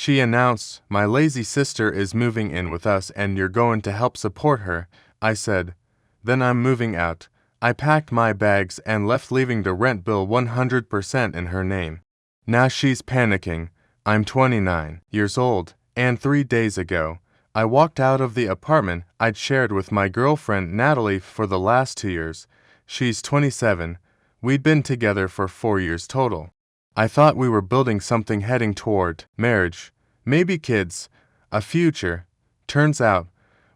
She announced, "My lazy sister is moving in with us and you're going to help support her." I said, "Then I'm moving out." I packed my bags and left, leaving the rent bill 100% in her name. Now she's panicking. I'm 29 years old, and 3 days ago, I walked out of the apartment I'd shared with my girlfriend Natalie for the last 2 years. She's 27. We'd been together for 4 years total. I thought we were building something, heading toward marriage, maybe kids, a future. Turns out,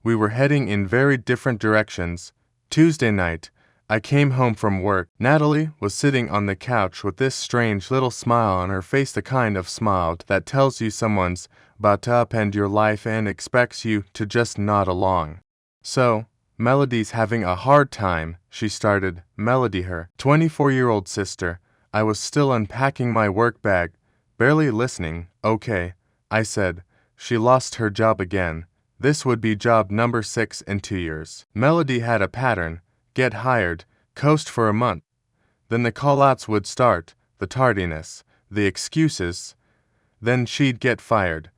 we were heading in very different directions. Tuesday night, I came home from work. Natalie was sitting on the couch with this strange little smile on her face, the kind of smile that tells you someone's about to upend your life and expects you to just nod along. "So, Melody's having a hard time," she started. Melody, her 24-year-old sister. I was still unpacking my work bag, barely listening. "Okay," I said. "She lost her job again. This would be job number 6 in 2 years. Melody had a pattern: get hired, coast for a month. Then the call-outs would start, the tardiness, the excuses. Then she'd get fired.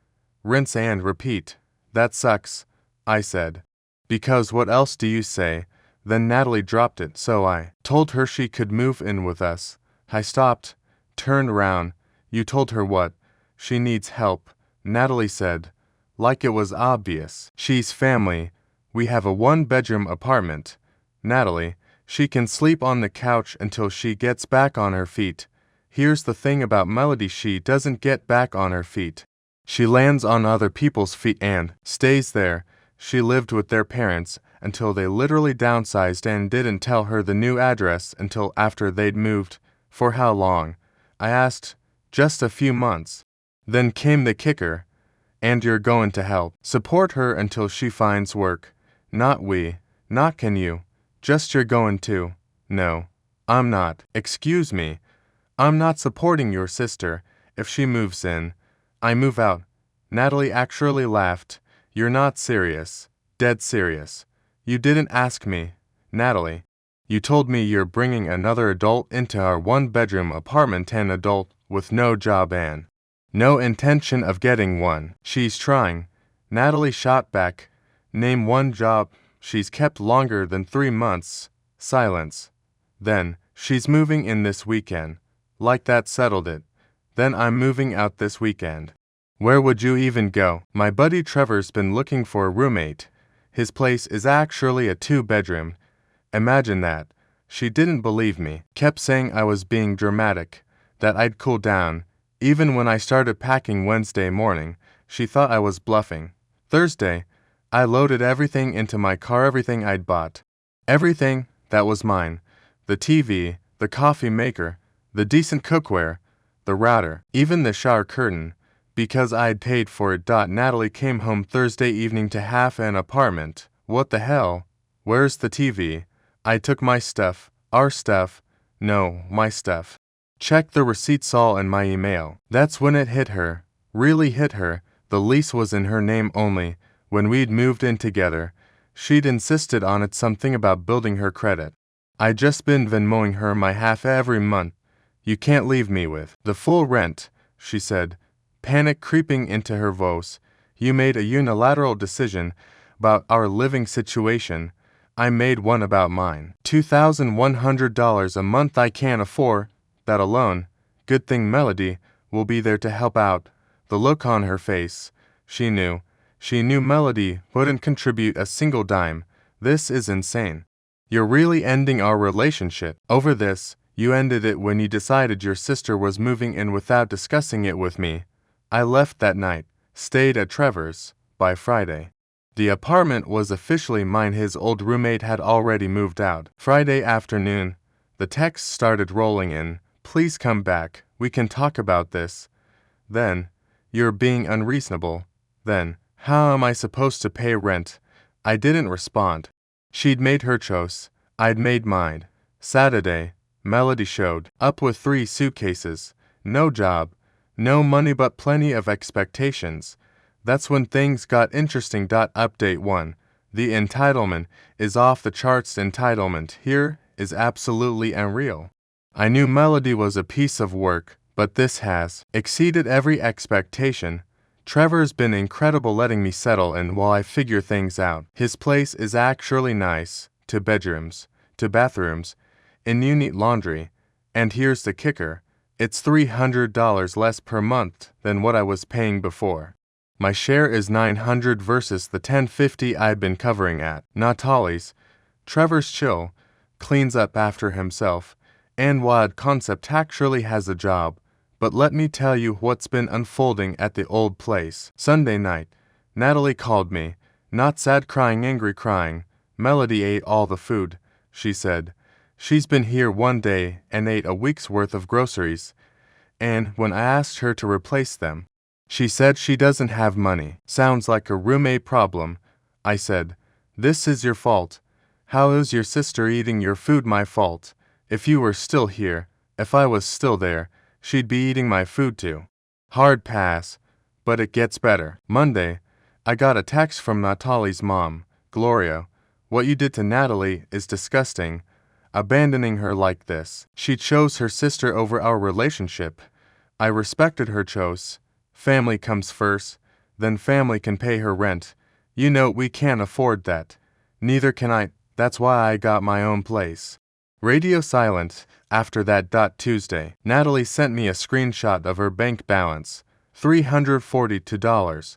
Rinse and repeat. That sucks," I said. "Because what else do you say?" Then Natalie dropped it, so I told her she could move in with us. I stopped, turned around. "You told her what?" "She needs help," Natalie said, like it was obvious. "She's family. We have a 1-bedroom apartment. Natalie, she can sleep on the couch until she gets back on her feet. Here's the thing about Melody: she doesn't get back on her feet. She lands on other people's feet and stays there." She lived with their parents until they literally downsized and didn't tell her the new address until after they'd moved. "For how long?" I asked. "Just a few months." Then came the kicker. "And you're going to help support her until she finds work." "Not we. Not can you. Just you're going to." "No, I'm not." "Excuse me. I'm not supporting your sister. If she moves in, I move out." Natalie actually laughed. "You're not serious." "Dead serious." "You didn't ask me." "Natalie, you told me you're bringing another adult into our 1-bedroom apartment, an adult with no job and no intention of getting one." "She's trying," Natalie shot back. "Name one job she's kept longer than 3 months." Silence. "Then, she's moving in this weekend." Like that settled it. "Then I'm moving out this weekend." "Where would you even go?" "My buddy Trevor's been looking for a roommate. His place is actually a 2-bedroom. Imagine that." She didn't believe me. Kept saying I was being dramatic, that I'd cool down. Even when I started packing Wednesday morning, she thought I was bluffing. Thursday, I loaded everything into my car, everything I'd bought. Everything that was mine. The TV, the coffee maker, the decent cookware, the router, even the shower curtain, because I'd paid for it. Natalie came home Thursday evening to half an apartment. "What the hell? Where's the TV?" I took my stuff. Our stuff. No, my stuff. Checked the receipts all in my email. That's when it hit her. Really hit her. The lease was in her name only. When we'd moved in together, she'd insisted on it, something about building her credit. I'd just been Venmoing her my half every month. "You can't leave me with the full rent," she said, panic creeping into her voice. "You made a unilateral decision about our living situation. I made one about mine. $2,100 a month. I can't afford that alone. Good thing Melody will be there to help out." The look on her face. She knew Melody wouldn't contribute a single dime. "This is insane. You're really ending our relationship over this. You ended it when you decided your sister was moving in without discussing it with me." I left that night, stayed at Trevor's. By Friday, the apartment was officially mine. His old roommate had already moved out. Friday afternoon, the texts started rolling in. "Please come back. We can talk about this." Then, "You're being unreasonable." Then, "How am I supposed to pay rent?" I didn't respond. She'd made her choice. I'd made mine. Saturday, Melody showed up with 3 suitcases. No job, no money, but plenty of expectations. That's when things got interesting. Update 1. The entitlement is off the charts. Entitlement here is absolutely unreal. I knew Melody was a piece of work, but this has exceeded every expectation. Trevor's been incredible letting me settle in while I figure things out. His place is actually nice. 2 bedrooms, 2 bathrooms, and you neat laundry. And here's the kicker. It's $300 less per month than what I was paying before. My share is $900 versus the $1,050 I'd been covering at Natalie's. Trevor's chill, cleans up after himself, and wild concept actually has a job. But let me tell you what's been unfolding at the old place. Sunday night, Natalie called me, not sad crying, angry crying. Melody ate all the food, she said. She's been here one day and ate a week's worth of groceries, and when I asked her to replace them, she said she doesn't have money. Sounds like a roommate problem. I said, this is your fault. How is your sister eating your food? My fault. If you were still here, if I was still there, she'd be eating my food too. Hard pass, but it gets better. Monday, I got a text from Natalie's mom, Gloria. What you did to Natalie is disgusting. Abandoning her like this. She chose her sister over our relationship. I respected her choice. Family comes first, then family can pay her rent. You know we can't afford that. Neither can I, that's why I got my own place. Radio silent. After that. Tuesday, Natalie sent me a screenshot of her bank balance. $342.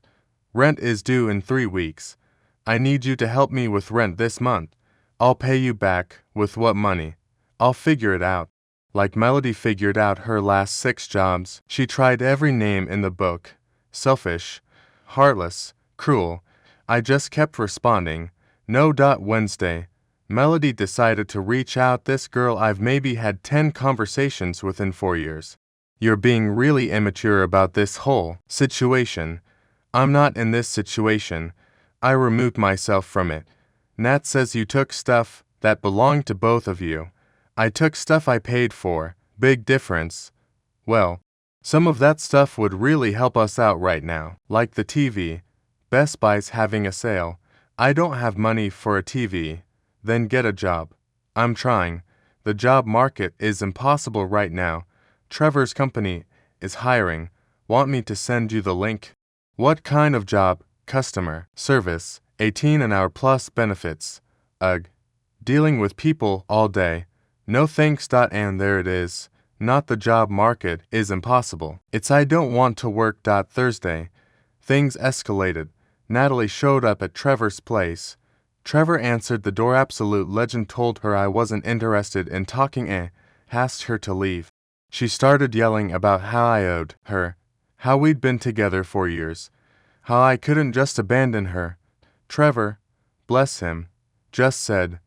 Rent is due in 3 weeks. I need you to help me with rent this month. I'll pay you back. With what money? I'll figure it out. Like Melody figured out her last 6 jobs. She tried every name in the book. Selfish, heartless, cruel. I just kept responding. No. Wednesday, Melody decided to reach out. This girl I've maybe had 10 conversations with in 4 years. You're being really immature about this whole situation. I'm not in this situation. I removed myself from it. Nat says you took stuff that belonged to both of you. I took stuff I paid for. Big difference. Well, some of that stuff would really help us out right now, like the TV. Best Buy's having a sale. I don't have money for a TV. Then get a job. I'm trying. The job market is impossible right now. Trevor's company is hiring. Want me to send you the link? What kind of job? Customer service. 18 an hour plus benefits. Ugh. Dealing with people all day. No thanks. And there it is. Not the job market is impossible. It's I don't want to work. Thursday. Things escalated. Natalie showed up at Trevor's place. Trevor answered the door. Absolute legend told her I wasn't interested in talking asked her to leave. She started yelling about how I owed her, how we'd been together for years, how I couldn't just abandon her. Trevor, bless him, just said,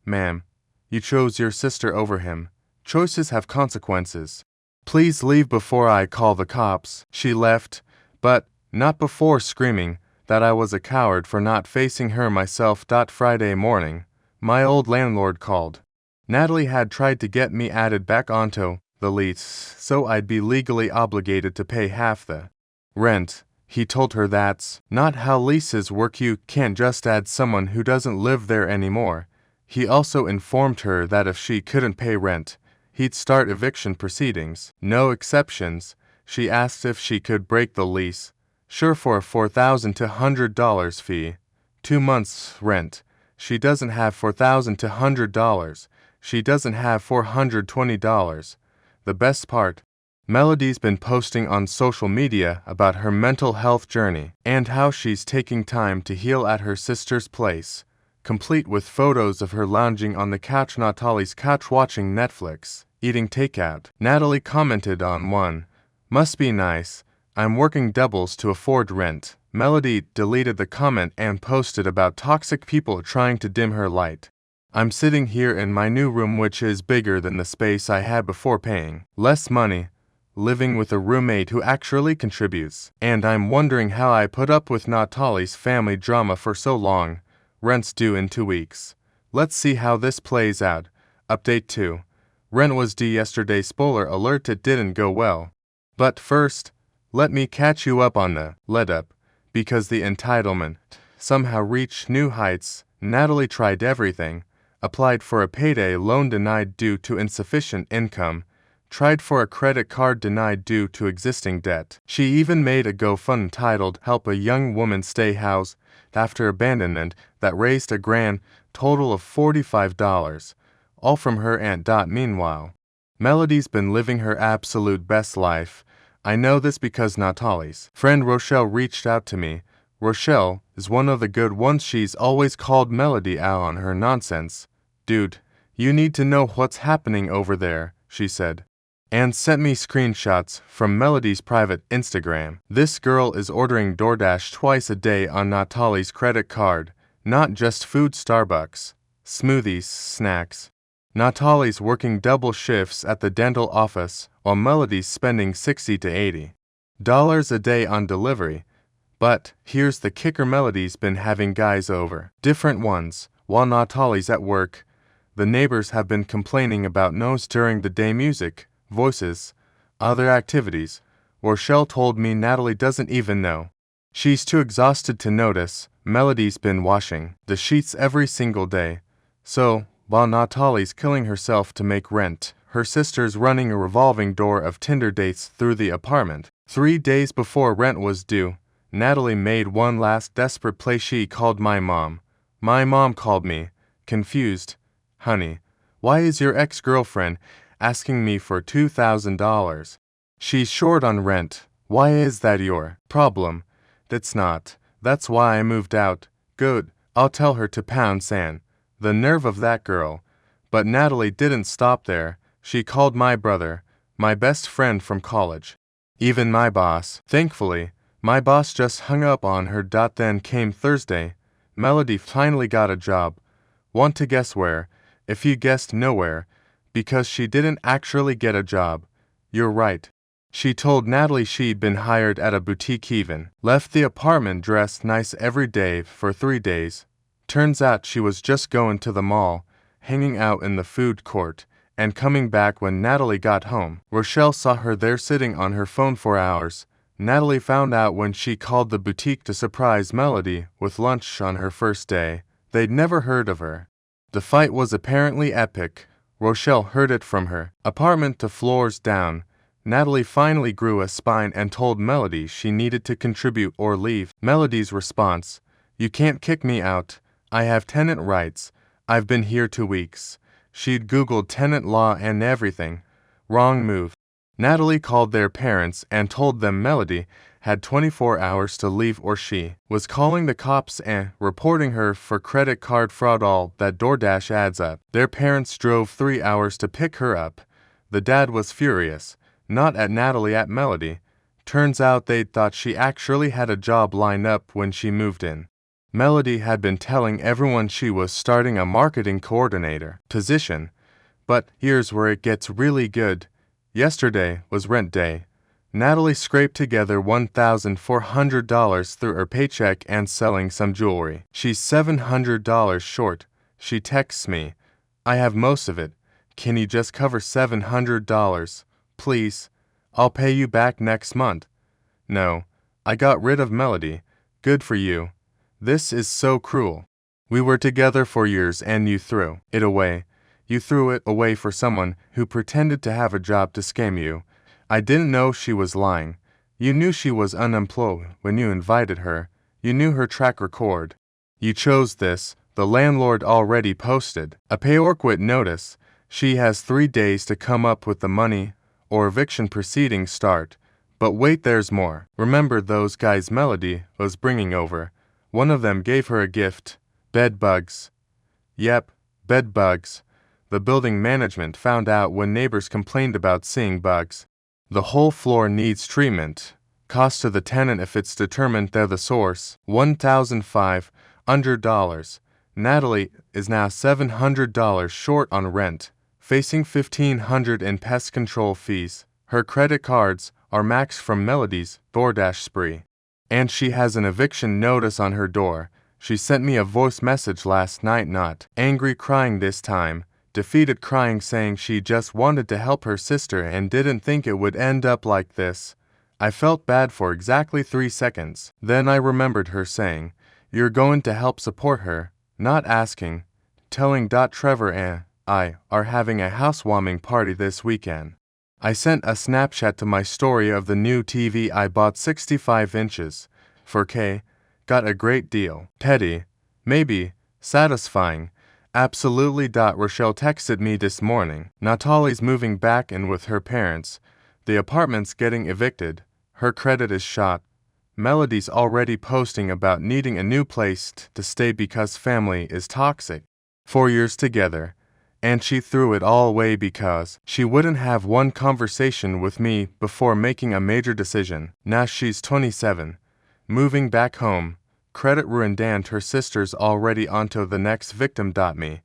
"Ma'am, you chose your sister over him. Choices have consequences. Please leave before I call the cops." She left, but not before screaming that I was a coward for not facing her myself. Friday morning, my old landlord called. Natalie had tried to get me added back onto the lease so I'd be legally obligated to pay half the rent. He told her that's not how leases work. You can't just add someone who doesn't live there anymore. He also informed her that if she couldn't pay rent, he'd start eviction proceedings. No exceptions. She asked if she could break the lease. Sure, for a $4,200 fee. 2 months' rent. She doesn't have $4,200. She doesn't have $420. The best part, Melody's been posting on social media about her mental health journey and how she's taking time to heal at her sister's place, complete with photos of her lounging on the couch, Natalie's couch, watching Netflix, eating takeout. Natalie commented on one. "Must be nice. I'm working doubles to afford rent." Melody deleted the comment and posted about toxic people trying to dim her light. "I'm sitting here in my new room, which is bigger than the space I had before, paying less money, living with a roommate who actually contributes, and I'm wondering how I put up with Natalie's family drama for so long. Rent's due in 2 weeks. Let's see how this plays out." Update 2. Rent was due yesterday. Spoiler alert, it didn't go well. But first, let me catch you up on the let up, because the entitlement somehow reached new heights. Natalie tried everything, applied for a payday loan, denied due to insufficient income, Tried for a credit card denied due to existing debt. She even made a GoFundMe titled Help a Young Woman Stay Housed After Abandonment that raised a grand total of $45, all from her aunt. Meanwhile, Melody's been living her absolute best life. I know this because Natalie's friend Rochelle reached out to me. Rochelle is one of the good ones. She's always called Melody out on her nonsense. Dude, you need to know what's happening over there, she said, and sent me screenshots from Melody's private Instagram. This girl is ordering DoorDash twice a day on Natalie's credit card, not just food, Starbucks, smoothies, snacks. Natalie's working double shifts at the dental office while Melody's spending $60 to $80 a day on delivery. But here's the kicker: Melody's been having guys over, different ones, while Natalie's at work. The neighbors have been complaining about noise during the day, music, voices, other activities. Rochelle told me Natalie doesn't even know. She's too exhausted to notice. Melody's been washing the sheets every single day. So, while Natalie's killing herself to make rent, her sister's running a revolving door of Tinder dates through the apartment. 3 days before rent was due, Natalie made one last desperate play. She called my mom. My mom called me, confused. Honey, why is your ex-girlfriend asking me for $2,000? She's short on rent. Why is that your problem? That's not. That's why I moved out. Good, I'll tell her to pound sand. The nerve of that girl. But Natalie didn't stop there. She called my brother, my best friend from college. Even my boss. Thankfully, my boss just hung up on her. Then came Thursday. Melody finally got a job. Want to guess where? If you guessed, nowhere. Because she didn't actually get a job. You're right. She told Natalie she'd been hired at a boutique, even left the apartment dressed nice every day for 3 days. Turns out she was just going to the mall, hanging out in the food court, and coming back when Natalie got home. Rochelle saw her there sitting on her phone for hours. Natalie found out when she called the boutique to surprise Melody with lunch on her first day. They'd never heard of her. The fight was apparently epic. Rochelle heard it from her apartment to floors down. Natalie finally grew a spine and told Melody she needed to contribute or leave. Melody's response: "You can't kick me out. I have tenant rights. I've been here 2 weeks." She'd Googled tenant law and everything. Wrong move. Natalie called their parents and told them Melody had 24 hours to leave or she was calling the cops and reporting her for credit card fraud. All that DoorDash adds up. Their parents drove 3 hours to pick her up. The dad was furious. Not at Natalie, at Melody. Turns out they'd thought she actually had a job lined up when she moved in. Melody had been telling everyone she was starting a marketing coordinator position. But here's where it gets really good. Yesterday was rent day. Natalie scraped together $1,400 through her paycheck and selling some jewelry. She's $700 short. She texts me, "I have most of it. Can you just cover $700? Please. I'll pay you back next month." No, I got rid of Melody. Good for you. This is so cruel. We were together for years and you threw it away. You threw it away for someone who pretended to have a job to scam you. I didn't know she was lying. You knew she was unemployed when you invited her. You knew her track record. You chose this. The landlord already posted a pay or quit notice. She has 3 days to come up with the money or eviction proceedings start. But wait, there's more. Remember those guys Melody was bringing over? One of them gave her a gift. Bed bugs. Yep, bed bugs. The building management found out when neighbors complained about seeing bugs. The whole floor needs treatment. Cost to the tenant if it's determined they're the source: $1,500. Natalie is now $700 short on rent, facing $1,500 in pest control fees. Her credit cards are maxed from Melody's DoorDash spree. And she has an eviction notice on her door. She sent me a voice message last night, not angry crying this time, defeated crying, saying she just wanted to help her sister and didn't think it would end up like this. I felt bad for exactly 3 seconds. Then I remembered her saying, "You're going to help support her," not asking, telling. Trevor and I are having a housewarming party this weekend. I sent a Snapchat to my story of the new TV I bought 65 inches. 4K. Got a great deal. Petty. Maybe. Satisfying. Absolutely. Rochelle texted me this morning. Natalie's moving back in with her parents. The apartment's getting evicted. Her credit is shot. Melody's already posting about needing a new place to stay because family is toxic. 4 years together. And she threw it all away because she wouldn't have one conversation with me before making a major decision. Now she's 27. Moving back home. Credit ruined and her sister's already onto the next victim. Me.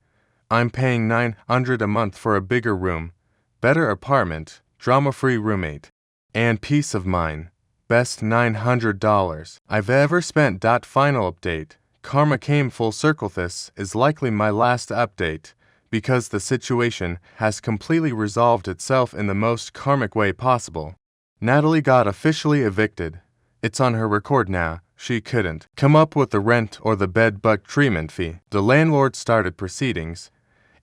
I'm paying $900 a month for a bigger room, better apartment, drama-free roommate, and peace of mind. Best $900 I've ever spent. Final update. Karma came full circle. This is likely my last update, because the situation has completely resolved itself in the most karmic way possible. Natalie got officially evicted. It's on her record now. She couldn't come up with the rent or the bed bug treatment fee. The landlord started proceedings,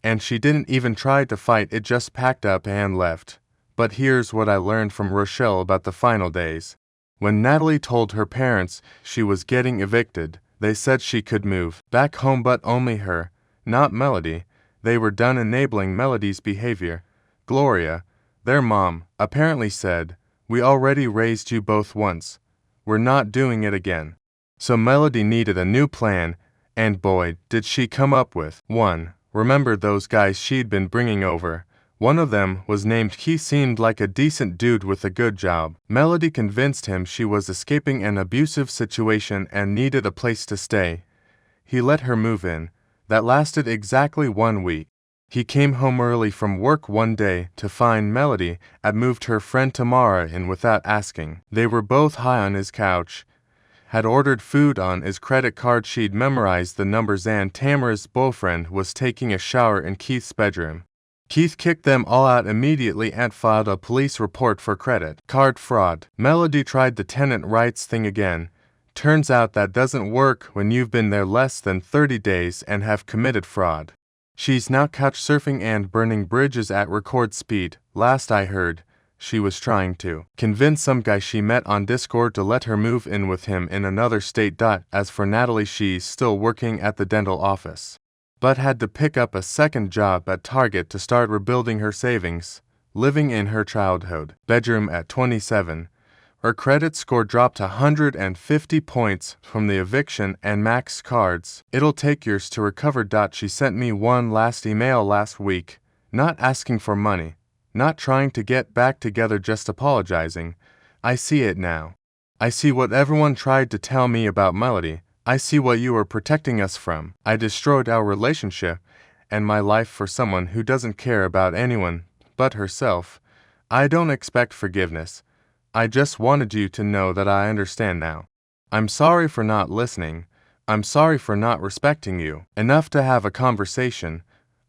and she didn't even try to fight it, just packed up and left. But here's what I learned from Rochelle about the final days. When Natalie told her parents she was getting evicted, they said she could move back home, but only her, not Melody. They were done enabling Melody's behavior. Gloria, their mom, apparently said, "We already raised you both once. We're not doing it again." So Melody needed a new plan, and boy, did she come up with one. Remember those guys she'd been bringing over? One of them was named He. Seemed like a decent dude with a good job. Melody convinced him she was escaping an abusive situation and needed a place to stay. He let her move in. That lasted exactly 1 week. He came home early from work one day to find Melody had moved her friend Tamara in without asking. They were both high on his couch, had ordered food on his credit card. She'd memorized the numbers, and Tamara's boyfriend was taking a shower in Keith's bedroom. Keith kicked them all out immediately and filed a police report for credit card fraud. Melody tried the tenant rights thing again. Turns out that doesn't work when you've been there less than 30 days and have committed fraud. She's now couch surfing and burning bridges at record speed. Last I heard, she was trying to convince some guy she met on Discord to let her move in with him in another state. As for Natalie, she's still working at the dental office, but had to pick up a second job at Target to start rebuilding her savings. Living in her childhood bedroom at 27. Her credit score dropped 150 points from the eviction and max cards. It'll take years to recover. She sent me one last email last week, not asking for money, not trying to get back together, just apologizing. I see it now. I see what everyone tried to tell me about Melody. I see what you were protecting us from. I destroyed our relationship and my life for someone who doesn't care about anyone but herself. I don't expect forgiveness. I just wanted you to know that I understand now. I'm sorry for not listening. I'm sorry for not respecting you enough to have a conversation.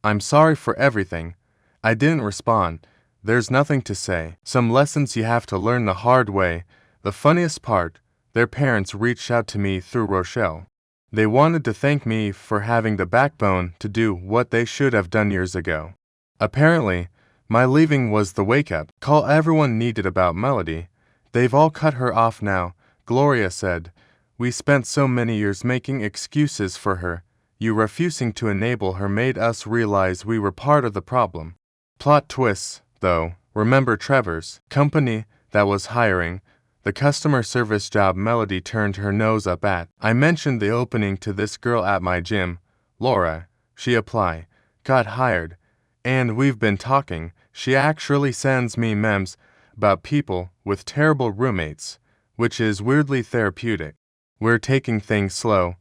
I'm sorry for everything. I didn't respond. There's nothing to say. Some lessons you have to learn the hard way. The funniest part, their parents reached out to me through Rochelle. They wanted to thank me for having the backbone to do what they should have done years ago. Apparently, my leaving was the wake-up call everyone needed about Melody. They've all cut her off now, Gloria said. We spent so many years making excuses for her. You refusing to enable her made us realize we were part of the problem. Plot twists, though. Remember Trevor's company that was hiring the customer service job Melody turned her nose up at? I mentioned the opening to this girl at my gym, Laura. She applied, got hired, and we've been talking. She actually sends me memes about people with terrible roommates, which is weirdly therapeutic. We're taking things slow,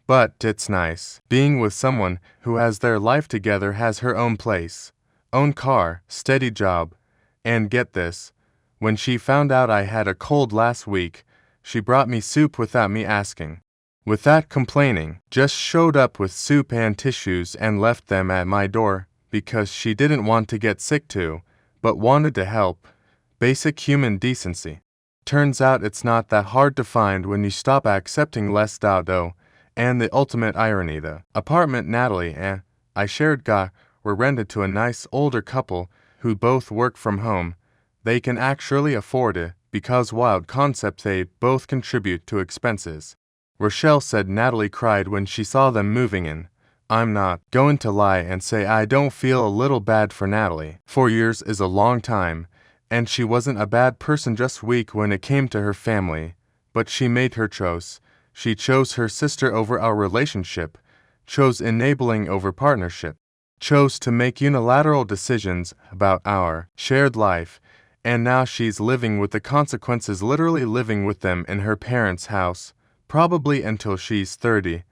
but it's nice being with someone who has their life together, has her own place, own car, steady job, and get this, when she found out I had a cold last week, she brought me soup without me asking. Without complaining, just showed up with soup and tissues and left them at my door because she didn't want to get sick too, but wanted to help. Basic human decency. Turns out it's not that hard to find when you stop accepting less though, and the ultimate irony, the apartment Natalie and I shared were rented to a nice older couple who both work from home. They can actually afford it because wild concept they both contribute to expenses. Rochelle said Natalie cried when she saw them moving in. I'm not going to lie and say I don't feel a little bad for Natalie. 4 years is a long time, and she wasn't a bad person, just weak when it came to her family. But she made her choice. She chose her sister over our relationship, chose enabling over partnership, chose to make unilateral decisions about our shared life, and now she's living with the consequences, literally living with them in her parents' house, probably until she's 30.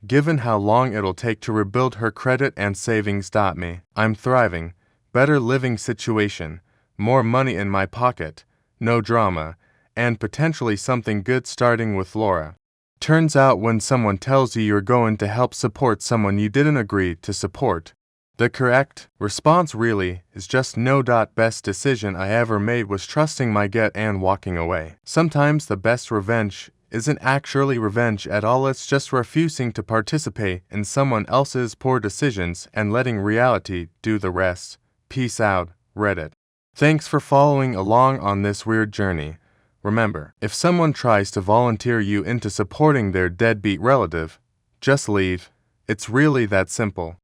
Given how long it'll take to rebuild her credit and savings. Me. I'm thriving, better living situation, more money in my pocket, no drama, and potentially something good starting with Laura. Turns out when someone tells you you're going to help support someone you didn't agree to support, the correct response really is just no. Best decision I ever made was trusting my gut and walking away. Sometimes the best revenge isn't actually revenge at all, it's just refusing to participate in someone else's poor decisions and letting reality do the rest. Peace out, Reddit. Thanks for following along on this weird journey. Remember, if someone tries to volunteer you into supporting their deadbeat relative, just leave. It's really that simple.